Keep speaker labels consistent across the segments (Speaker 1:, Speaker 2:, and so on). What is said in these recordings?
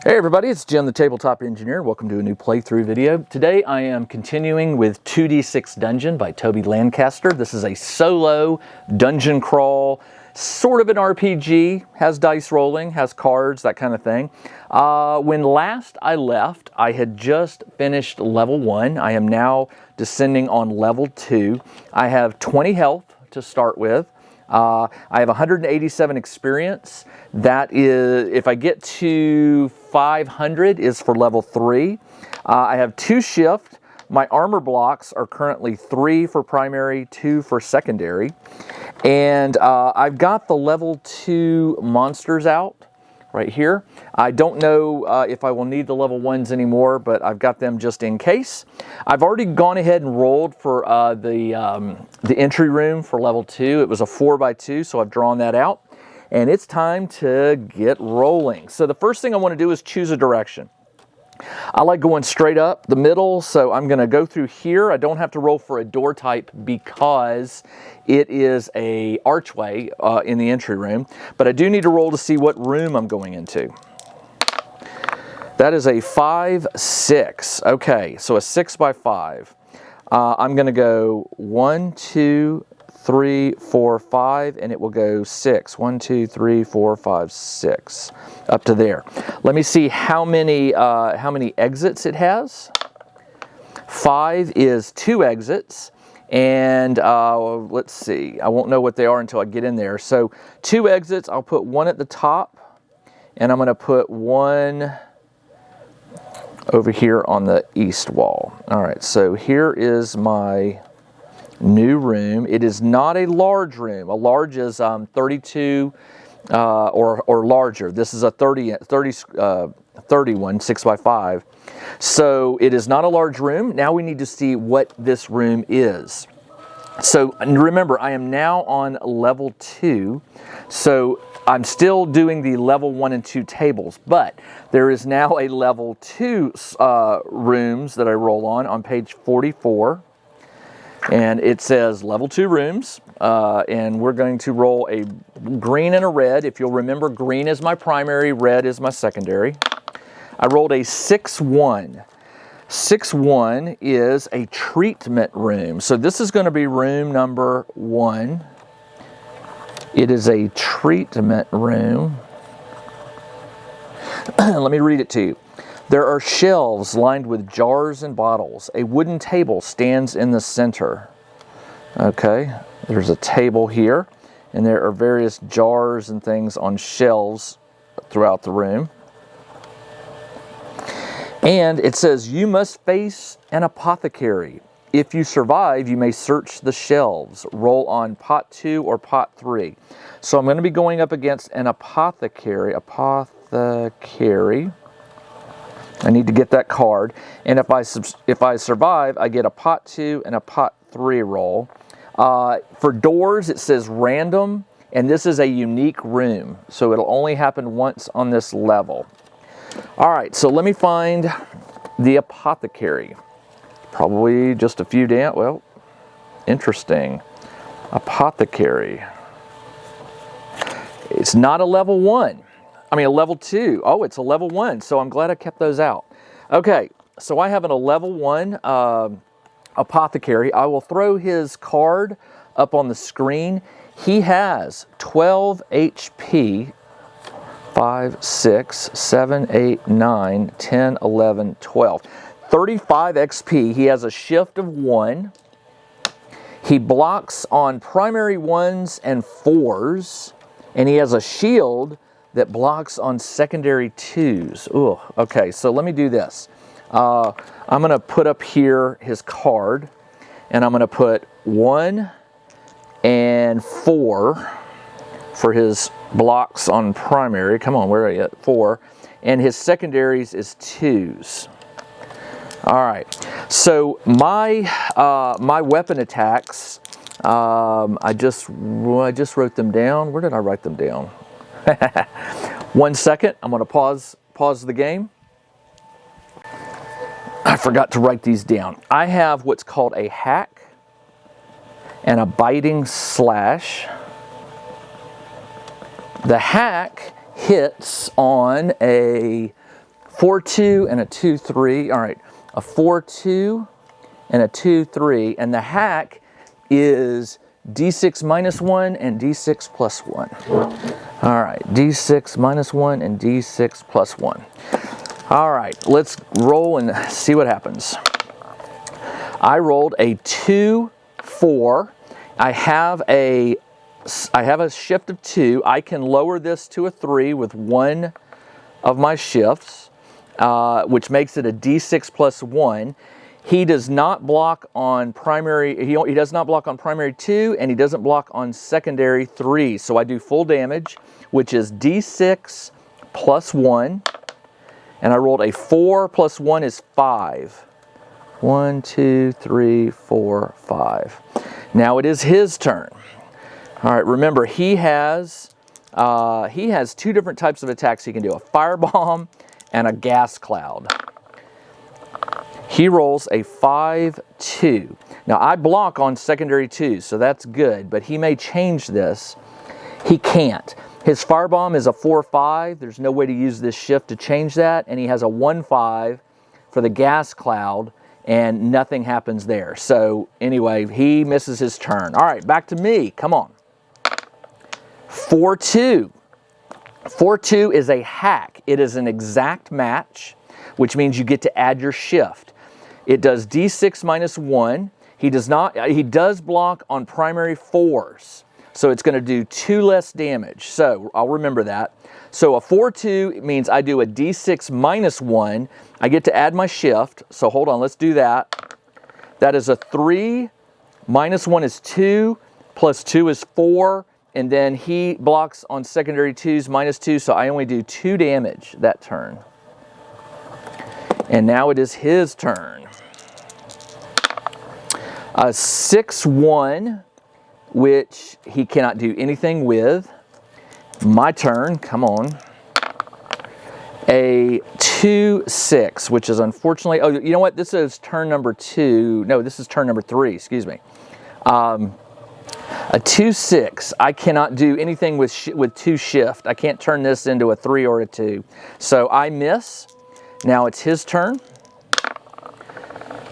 Speaker 1: Hey everybody, it's Jim the Tabletop Engineer. Welcome to a new playthrough video. Today I am continuing with 2D6 Dungeon by Toby Lancaster. This is a solo dungeon crawl, sort of an RPG, has dice rolling, has cards, that kind of thing. When last I left, I had just finished level 1. I am now descending on level 2. I have 20 health to start with. I have 187 experience. That is, if I get to 500 is for level 3. I have 2 shift. My armor blocks are currently 3 for primary, 2 for secondary. And I've got the level 2 monsters out right here. I don't know if I will need the level 1s anymore, but I've got them just in case. I've already gone ahead and rolled for the entry room for level 2. It was a 4x2, so I've drawn that out. And it's time to get rolling. So the first thing I want to do is choose a direction. I like going straight up the middle, so I'm going to go through here. I don't have to roll for a door type because it is a archway in the entry room, but I do need to roll to see what room I'm going into. That is a 5-6. Okay, so a 6x5. I'm going to go 1, 2, 3, 4, 5, and it will go 6. 1, 2, 3, 4, 5, 6, up to there. Let me see how many exits it has. 5 is 2 exits, and let's see. I won't know what they are until I get in there. So 2 exits. I'll put 1 at the top, and I'm going to put 1 over here on the east wall. All right. So here is my new room. It is not a large room. A large is 32 or larger. This is a 31 6x5. So it is not a large room. Now we need to see what this room is. So remember, I am now on level 2. So I'm still doing the level 1 and 2 tables, but there is now a level 2 rooms that I roll on page 44. And it says level 2 rooms, and we're going to roll a green and a red. If you'll remember, green is my primary, red is my secondary. I rolled a 6-1. 6-1 is a treatment room. So this is going to be room number 1. It is a treatment room. Let me read it to you. There are shelves lined with jars and bottles. A wooden table stands in the center. Okay, there's a table here, and there are various jars and things on shelves throughout the room. And it says, you must face an apothecary. If you survive, you may search the shelves. Roll on pot 2 or pot 3. So I'm going to be going up against an apothecary. I need to get that card, and if I survive, I get a pot 2 and a pot 3 roll. For doors, it says random, and this is a unique room, so it'll only happen once on this level. All right, so let me find the apothecary. Probably just a few down. Well, interesting. Apothecary. It's not a level 1. I mean, a level 2. Oh, it's a level 1, so I'm glad I kept those out. Okay, so I have a level 1 apothecary. I will throw his card up on the screen. He has 12 HP, 5, 6, 7, 8, 9, 10, 11, 12. 35 XP. He has a shift of 1. He blocks on primary 1s and 4s, and he has a shield that blocks on secondary 2s. Ooh, okay, so let me do this. I'm going to put up here his card, and I'm going to put 1 and 4 for his blocks on primary. Come on, where are you at? 4. And his secondaries is 2s. All right, so my weapon attacks, I just wrote them down. Where did I write them down? 1 second, I'm going to pause the game. I forgot to write these down. I have what's called a hack and a biting slash. The hack hits on a 4-2 and a 2-3. All right, a 4-2 and a 2-3, and the hack is D6 minus 1 and D6 plus 1. All right, D6 minus 1 and D6 plus 1. All right, let's roll and see what happens. I rolled a 2-4. I have a shift of 2. I can lower this to a 3 with one of my shifts, which makes it a D6 plus 1. He does not block on primary. He does not block on primary 2, and he doesn't block on secondary 3. So I do full damage, which is D6 plus 1, and I rolled a 4 plus 1 is 5. 1, 2, 3, 4, 5. Now it is his turn. All right, remember he has 2 different types of attacks he can do: a firebomb and a gas cloud. He rolls a 5-2. Now I block on secondary 2, so that's good, but he may change this. He can't. His firebomb is a 4-5. There's no way to use this shift to change that, and he has a 1-5 for the gas cloud, and nothing happens there. So anyway, he misses his turn. All right, back to me. Come on. 4-2. 4-2 is a hack. It is an exact match, which means you get to add your shift. It does D6 minus 1. He does block on primary 4s. So it's going to do 2 less damage. So I'll remember that. So a 4-2 means I do a D6 minus 1. I get to add my shift. So hold on, let's do that. That is a 3, minus 1 is 2, plus 2 is 4. And then he blocks on secondary 2s, minus 2. So I only do 2 damage that turn. And now it is his turn. A 6-1, which he cannot do anything with. My turn, come on. A 2-6, which is unfortunately, oh, you know what? This is turn number 2. No, this is turn number 3, excuse me. A 2-6, I cannot do anything with 2 shift. I can't turn this into a 3 or a 2. So I miss. Now it's his turn.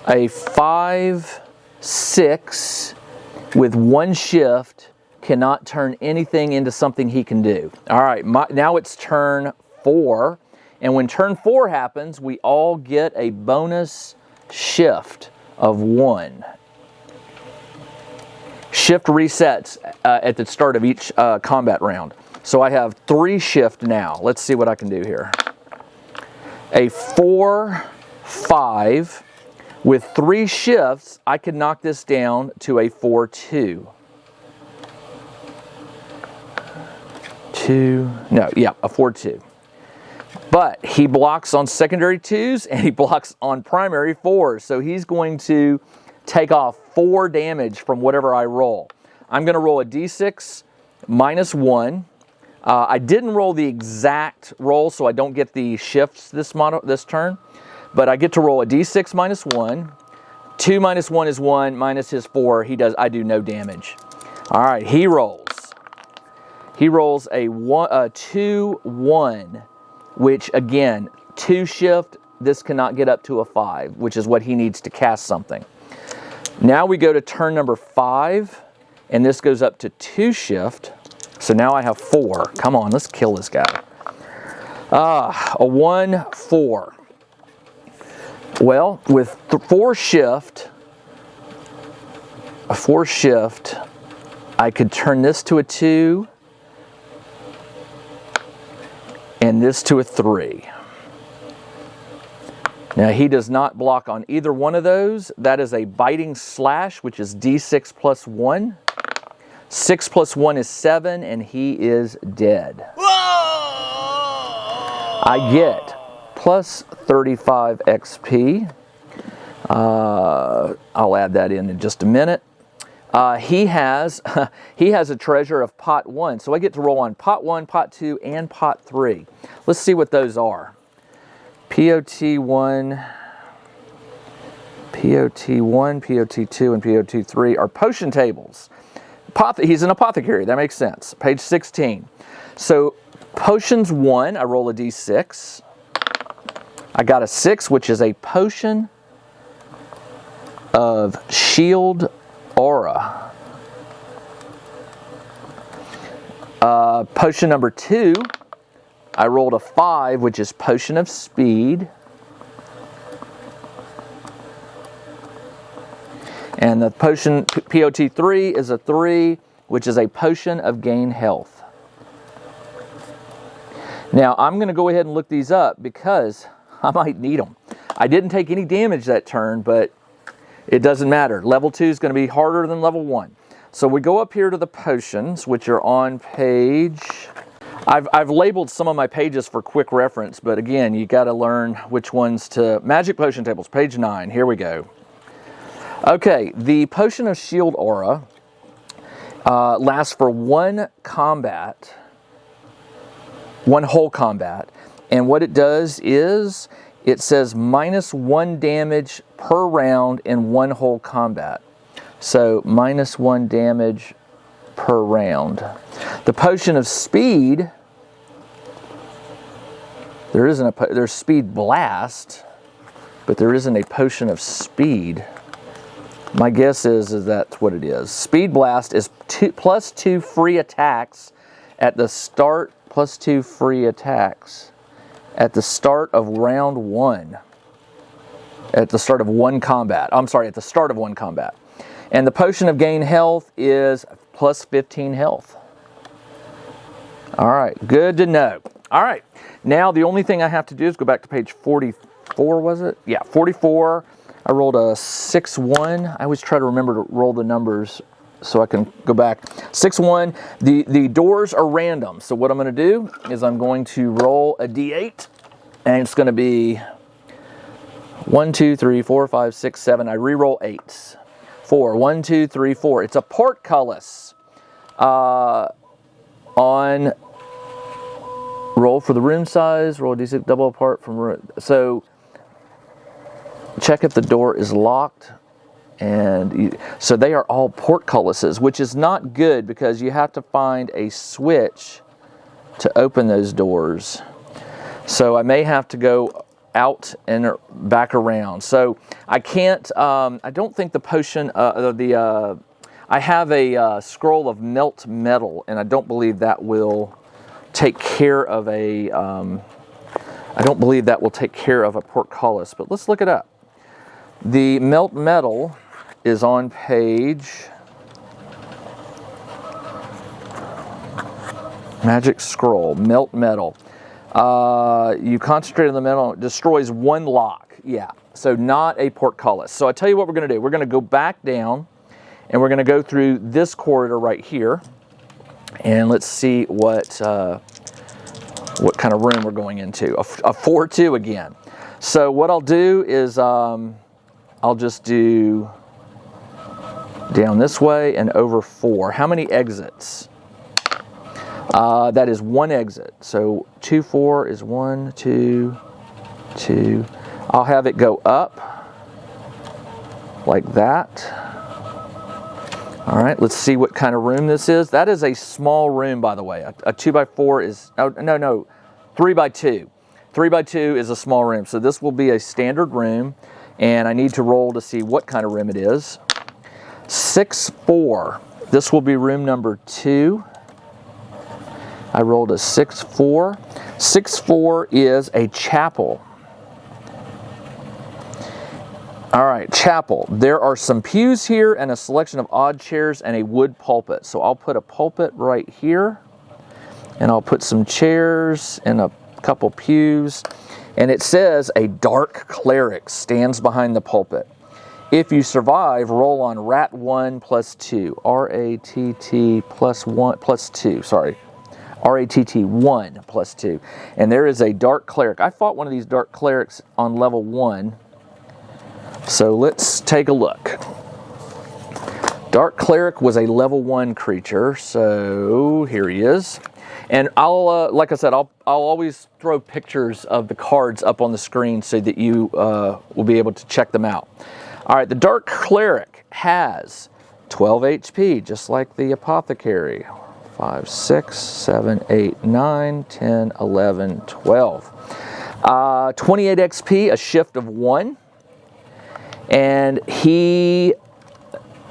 Speaker 1: A 5-6 with 1 shift cannot turn anything into something he can do. All right, now it's turn 4. And when turn 4 happens, we all get a bonus shift of 1. Shift resets at the start of each combat round. So I have 3 shift now. Let's see what I can do here. A 4-5 with 3 shifts, I could knock this down to a 4-2. A 4-2. But he blocks on secondary 2s and he blocks on primary 4s. So he's going to take off 4 damage from whatever I roll. I'm going to roll a D6 minus 1. I didn't roll the exact roll, so I don't get the shifts this turn. But I get to roll a D6 minus 1. 2 minus 1 is 1, minus his 4. I do no damage. All right, he rolls. He rolls a 2-1, which again, 2 shift. This cannot get up to a 5, which is what he needs to cast something. Now we go to turn number 5, and this goes up to 2 shift. So now I have 4. Come on, let's kill this guy. A 1-4. Well, with 4 shift, I could turn this to a 2 and this to a 3. Now he does not block on either one of those. That is a biting slash, which is D6 plus 1. 6 plus 1 is 7, and he is dead. I get plus 35 XP. I'll add that in just a minute. He has a treasure of pot 1, so I get to roll on pot 1, pot 2, and pot 3. Let's see what those are. POT1, POT2, and POT3 are potion tables. He's an apothecary, that makes sense. Page 16. So potions 1, I roll a D6. I got a 6, which is a potion of shield aura. Potion number 2, I rolled a 5, which is potion of speed. And the potion POT3 is a 3, which is a potion of gain health. Now, I'm going to go ahead and look these up because I might need them. I didn't take any damage that turn, but it doesn't matter. Level 2 is going to be harder than level 1. So we go up here to the potions, which are on page... I've labeled some of my pages for quick reference, but again, you got to learn which ones to... Magic Potion Tables, page 9. Here we go. Okay, the Potion of Shield Aura lasts for 1 combat, 1 whole combat, and what it does is it says -1 damage per round in 1 whole combat. So -1 damage per round. The Potion of Speed, there's Speed Blast, but there isn't a Potion of Speed. My guess is that's what it is. Speed Blast is +2 free attacks at the start, +2 free attacks at the start of round 1. At the start of 1 combat. I'm sorry, at the start of 1 combat. And the Potion of Gain Health is +15 health. All right, good to know. All right, now the only thing I have to do is go back to page 44, was it? Yeah, 44. I rolled a 6-1. I always try to remember to roll the numbers so I can go back. 6-1. The doors are random. So what I'm going to do is I'm going to roll a D8, and it's going to be 1, 2, 3, 4, 5, 6, 7. I re-roll 8s. 4. 1, 2, 3, 4. It's a portcullis. On roll for the room size. Roll a D6 double apart from room. So check if the door is locked. And so they are all portcullises, which is not good because you have to find a switch to open those doors. So I may have to go out and back around. So I can't, I don't think the potion, I have a scroll of melt metal, and I don't believe that will take care of a, I don't believe that will take care of a portcullis, but let's look it up. The melt metal is on page, magic scroll, melt metal. You concentrate on the metal, it destroys 1 lock. Yeah, so not a portcullis. So I tell you what we're going to do. We're going to go back down, and we're going to go through this corridor right here, and let's see what kind of room we're going into. A 4-2 again. So what I'll do is I'll just do down this way and over 4. How many exits? That is 1 exit. So 2, 4 is 1, 2, 2. I'll have it go up like that. All right, let's see what kind of room this is. That is a small room, by the way. A 2x4 is, oh, no, 3x2. 3x2 is a small room. So this will be a standard room, and I need to roll to see what kind of room it is. 6-4. This will be room number 2. I rolled a 6-4. 6-4 is a chapel. All right, chapel. There are some pews here and a selection of odd chairs and a wood pulpit. So I'll put a pulpit right here, and I'll put some chairs and a couple pews. And it says a dark cleric stands behind the pulpit. If you survive, roll on rat 1 plus 2. R-A-T-T plus 1 plus 2. Sorry. R-A-T-T 1 plus 2. And there is a dark cleric. I fought one of these dark clerics on level 1. So let's take a look. Dark Cleric was a level 1 creature, so here he is. And I'll, like I said, I'll always throw pictures of the cards up on the screen so that you will be able to check them out. All right, the Dark Cleric has 12 HP, just like the Apothecary. 5, 6, 7, 8, 9, 10, 11, 12. 28 XP, a shift of 1. And he,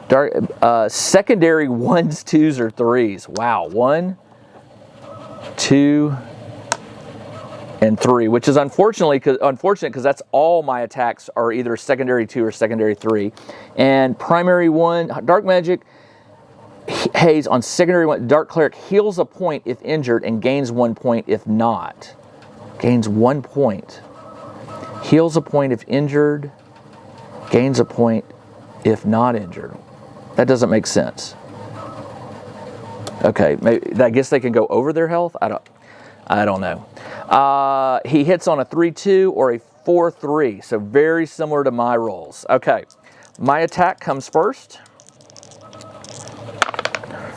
Speaker 1: secondary 1s, 2s, or 3s. Wow, 1, 2, and 3, which is unfortunate because that's all my attacks are either secondary 2 or secondary 3. And primary 1, Dark Magic Haze on secondary 1, Dark Cleric heals a point if injured and gains 1 point if not. Gains 1 point. Heals a point if injured, gains a point if not injured. That doesn't make sense. Okay, maybe, I guess they can go over their health? I don't know. He hits on a 3-2 or a 4-3, so very similar to my rolls. Okay, my attack comes first.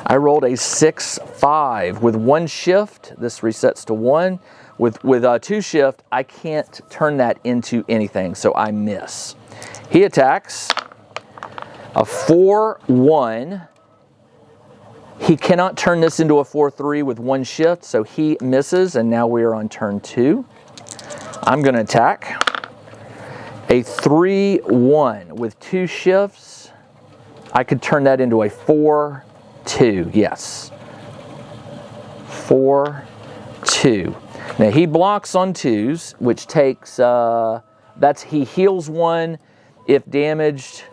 Speaker 1: I rolled a 6-5 with 1 shift. This resets to 1. With 2 shift, I can't turn that into anything, so I miss. He attacks a 4-1. He cannot turn this into a 4-3 with 1 shift, so he misses, and now we are on turn 2. I'm going to attack a 3-1 with 2 shifts. I could turn that into a 4-2, yes. 4-2. Now he blocks on 2s, which takes, he heals 1 if damaged,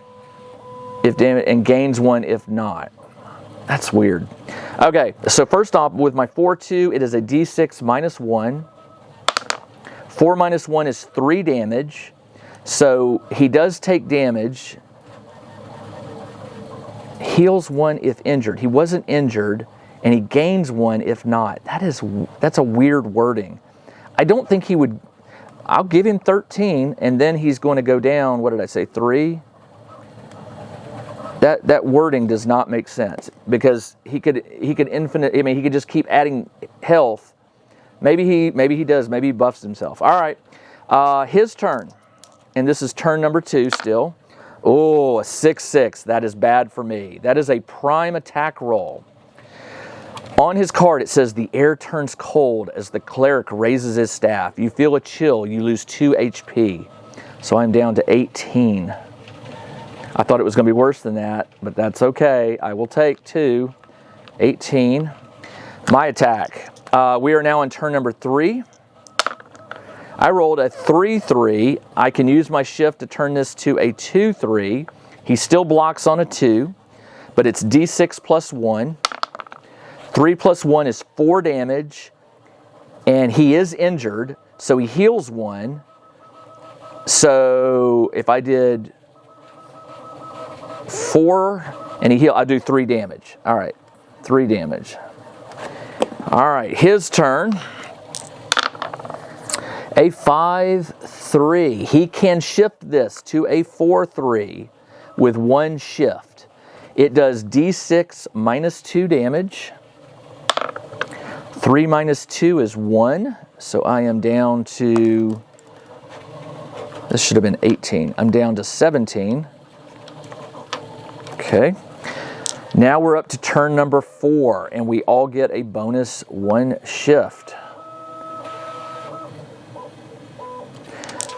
Speaker 1: and gains 1 if not. That's weird. Okay, so first off, with my 4-2, it is a d6 minus 1. 4 minus 1 is 3 damage. So he does take damage. Heals 1 if injured. He wasn't injured, and he gains 1 if not. That's a weird wording. I don't think he would. I'll give him 13, and then he's going to go down, what did I say, 3? That wording does not make sense, because he could infinite. I mean, he could just keep adding health. Maybe he does. Maybe he buffs himself. All right, his turn, and this is turn number 2 still. Oh, a 6-6. That is bad for me. That is a prime attack roll. On his card, it says the air turns cold as the cleric raises his staff. You feel a chill. You lose 2 HP. So I'm down to 18. I thought it was going to be worse than that, but that's okay. I will take 2. 18. My attack. We are now on turn number 3. I rolled a 3-3. I can use my shift to turn this to a 2-3. He still blocks on a 2, but it's d6 plus 1. 3 plus 1 is 4 damage, and he is injured, so he heals 1. So if I did 4 and he heal, I do 3 damage. All right, 3 damage. All right, his turn. A 5-3. He can shift this to a 4-3 with 1 shift. It does d6 minus 2 damage. 3 minus 2 is 1, so I am down to, this should have been 18. I'm down to 17. Okay. Now we're up to turn number 4, and we all get a bonus 1 shift.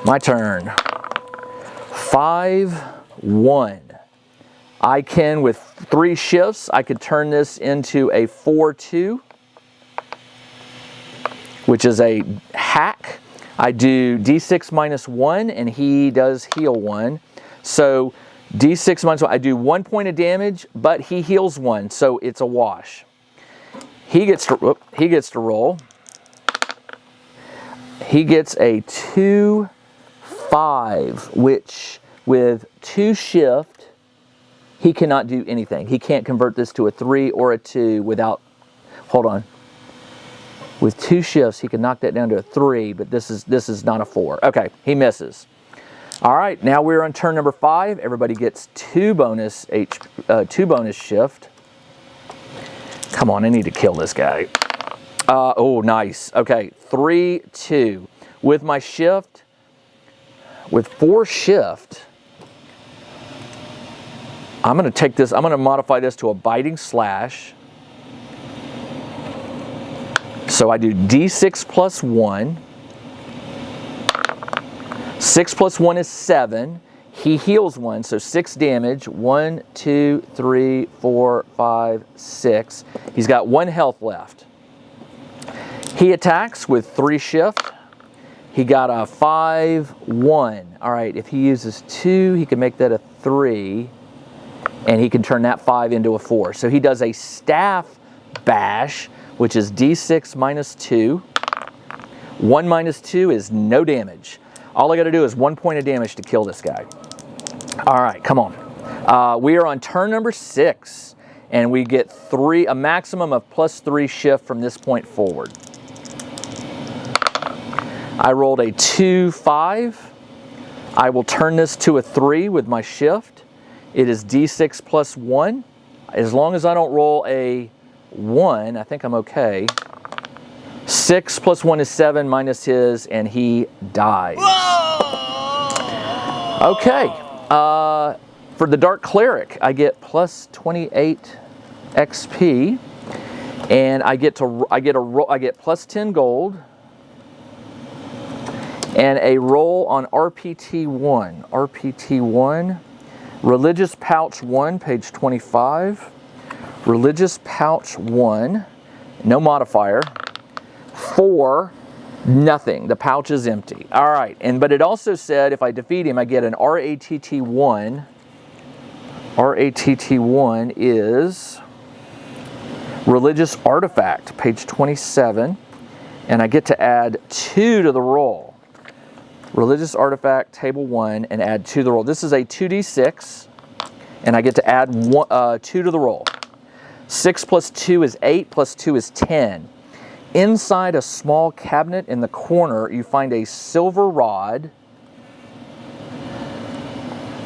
Speaker 1: My turn. 5-1. I can, with 3 shifts, I could turn this into a 4-2, which is a hack. I do d6 minus 1, and he does heal 1. So d6 minus 1, I do 1 point of damage, but he heals 1, so it's a wash. He gets to roll. He gets a 2-5, which with 2 shift, he cannot do anything. He can't convert this to a 3 or a 2 without, hold on. With 2 shifts, he can knock that down to a 3, but this is not a 4. Okay, he misses. All right, now we're on turn number 5. Everybody gets 2 bonus shift. Come on, I need to kill this guy. Oh, nice. Okay, 3-2. With my shift, with 4 shift, I'm going to take this, I'm going to modify this to a biting slash. So I do d6 plus 1. 6 plus 1 is 7. He heals 1, so 6 damage. 1, 2, 3, 4, 5, 6. He's got 1 health left. He attacks with 3 shift. He got a 5, 1. All right, if he uses 2, he can make that a 3. And he can turn that 5 into a 4. So he does a staff bash, which is d6 minus 2. 1 minus 2 is no damage. All I got to do is 1 point of damage to kill this guy. All right, come on. We are on turn number 6, and we get a maximum of +3 shift from this point forward. I rolled a 2, 5. I will turn this to a 3 with my shift. It is d6 plus 1. As long as I don't roll a 1, I think I'm okay. 6 plus 1 is 7 minus his, and he dies. Whoa! Okay. For the Dark Cleric, I get plus 28 XP, and I get plus 10 gold, and a roll on RPT1. RPT1, Religious Pouch 1, page 25. Religious Pouch 1, no modifier. 4, nothing. The pouch is empty. All right, but it also said if I defeat him, I get an RATT1. RATT1 is Religious Artifact, page 27, and I get to add 2 to the roll. Religious Artifact, table 1, and add 2 to the roll. This is a 2d6, and I get to add 2 to the roll. 6 plus 2 is 8, plus 2 is 10. Inside a small cabinet in the corner, you find a silver rod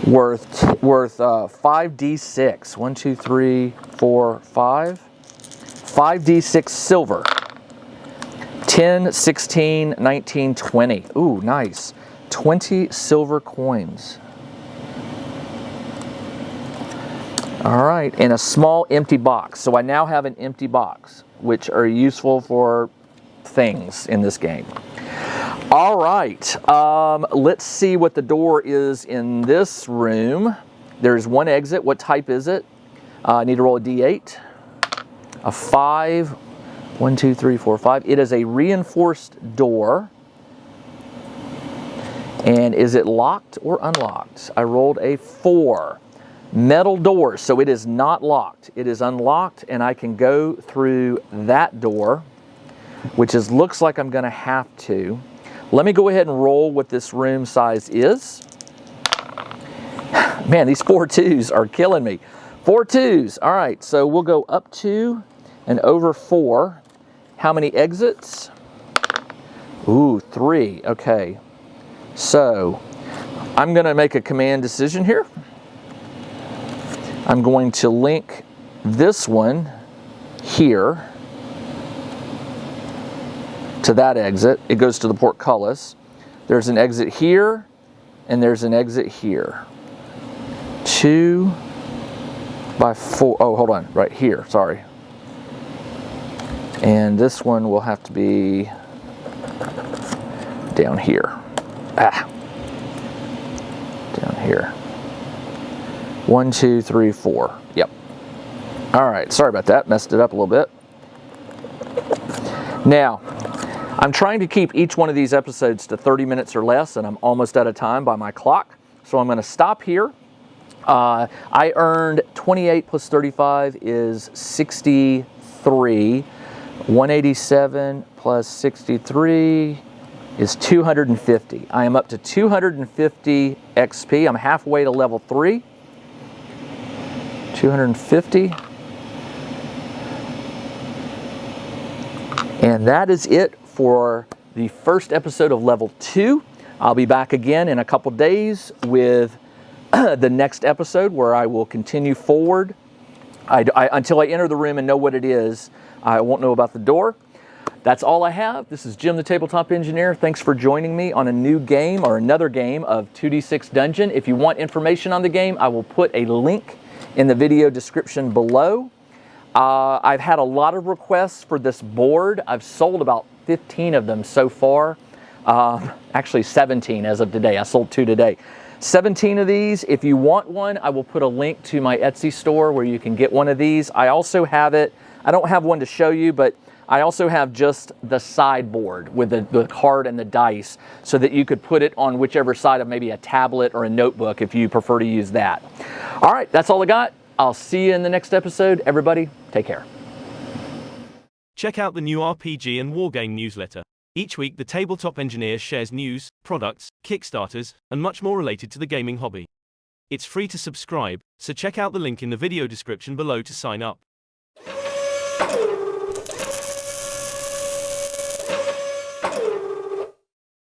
Speaker 1: worth 5d6. 1, 2, 3, 4, 5. 5d6 silver. 10, 16, 19, 20. Ooh, nice. 20 silver coins. All right, and a small empty box. So I now have an empty box, which are useful for things in this game. All right, let's see what the door is in this room. There's 1 exit. What type is it? I need to roll a d8. A 5. 1, 2, 3, 4, 5. It is a reinforced door. And is it locked or unlocked? I rolled a 4. Metal door, so it is not locked. It is unlocked, and I can go through that door, which looks like I'm going to have to. Let me go ahead and roll what this room size is. Man, these 4 2s are killing me. 4 2s. All right, so we'll go up 2 and over 4. How many exits? Ooh, 3. Okay. So I'm going to make a command decision here. I'm going to link this one here to that exit. It goes to the portcullis. There's an exit here, and there's an exit here. 2 by 4. Oh, hold on. Right here. Sorry. And this one will have to be down here. Down here. 1, 2, 3, 4. Yep. All right. Sorry about that. Messed it up a little bit. Now, I'm trying to keep each one of these episodes to 30 minutes or less, and I'm almost out of time by my clock. So I'm going to stop here. I earned 28 plus 35 is 63. 187 plus 63 is 250. I am up to 250 XP. I'm halfway to level 3. 250. And that is it for the first episode of level 2. I'll be back again in a couple days with the next episode where I will continue forward. Until I enter the room and know what it is, I won't know about the door. That's all I have. This is Jim the Tabletop Engineer. Thanks for joining me on a new game or another game of 2D6 Dungeon. If you want information on the game, I will put a link in the video description below. I've had a lot of requests for this board. I've sold about 15 of them so far. Actually 17 as of today. I sold 2 today. 17 of these. If you want one, I will put a link to my Etsy store where you can get one of these. I also have it, I don't have one to show you, but I also have just the sideboard with the card and the dice so that you could put it on whichever side of maybe a tablet or a notebook if you prefer to use that. All right, that's all I got. I'll see you in the next episode. Everybody, take care.
Speaker 2: Check out the new RPG and Wargame newsletter. Each week, the Tabletop Engineer shares news, products, Kickstarters, and much more related to the gaming hobby. It's free to subscribe, so check out the link in the video description below to sign up.